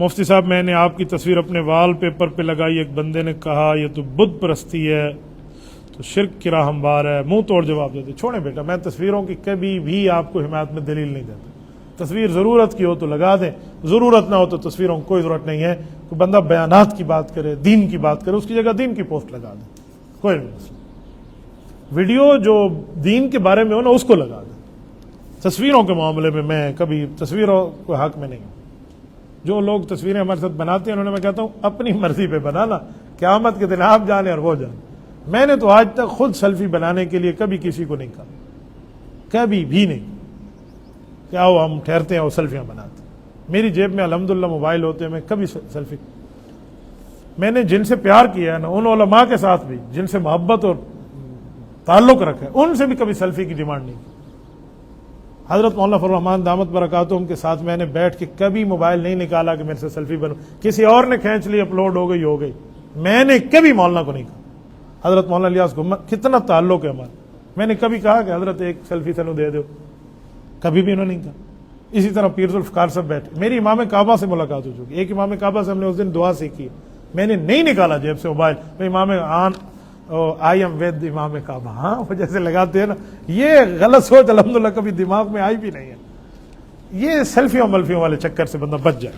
مفتی صاحب میں نے آپ کی تصویر اپنے وال پیپر پہ لگائی، ایک بندے نے کہا یہ تو بت پرستی ہے، تو شرک کی راہ ہموار ہے، منہ توڑ جواب دیتے۔ چھوڑیں بیٹا، میں تصویروں کی کبھی بھی آپ کو حمایت میں دلیل نہیں دیتا۔ تصویر ضرورت کی ہو تو لگا دیں، ضرورت نہ ہو تو تصویروں کی کوئی ضرورت نہیں ہے۔ کوئی بندہ بیانات کی بات کرے، دین کی بات کرے، اس کی جگہ دین کی پوسٹ لگا دیں، کوئی نہیں مسئلہ۔ ویڈیو جو دین کے بارے میں ہو نا اس کو لگا دیں۔ تصویروں کے معاملے میں میں کبھی تصویروں کو حق میں نہیں ہوں۔ جو لوگ تصویریں ہمارے ساتھ بناتے ہیں انہوں نے، میں کہتا ہوں اپنی مرضی پہ بنانا، قیامت کے دن آپ جانے اور وہ جانے۔ میں نے تو آج تک خود سیلفی بنانے کے لیے کبھی کسی کو نہیں کہا، کبھی بھی نہیں کہ آؤ ہم ٹھہرتے ہیں اور سیلفیاں بناتے ہیں۔ میری جیب میں الحمدللہ موبائل ہوتے ہیں، میں کبھی سیلفی، میں نے جن سے پیار کیا ہے نا، ان علماء کے ساتھ بھی جن سے محبت اور تعلق رکھا ہے، ان سے بھی کبھی سیلفی کی ڈیمانڈ نہیں کی۔ حضرت مولانا فضل الرحمان دامت برکاتہم کے ساتھ میں نے بیٹھ کے کبھی موبائل نہیں نکالا کہ میرے سے سیلفی بنو، کسی اور نے کھینچ لی، اپلوڈ ہو گئی، میں نے کبھی مولانا کو نہیں کہا۔ حضرت مولانا الیاس کو کتنا تعلق ہے ہمارا، میں نے کبھی کہا کہ حضرت ایک سیلفی سنو دے دو، کبھی بھی انہوں نے نہیں کہا۔ اسی طرح پیر ذوالفقار صاحب بیٹھے، میری امام کعبہ سے ملاقات ہو چکی، ایک امام کعبہ سے ہم نے اس دن دعا سیکھی، میں نے نہیں نکالا جیب سے موبائل، امام آئی ایم ود امام کعبہ، ہاں وہ جیسے لگاتے ہیں نا، یہ غلط سوچ الحمدللہ کبھی دماغ میں آئی بھی نہیں ہے۔ یہ سیلفیوں ملفیوں والے چکر سے بندہ بچ جائے۔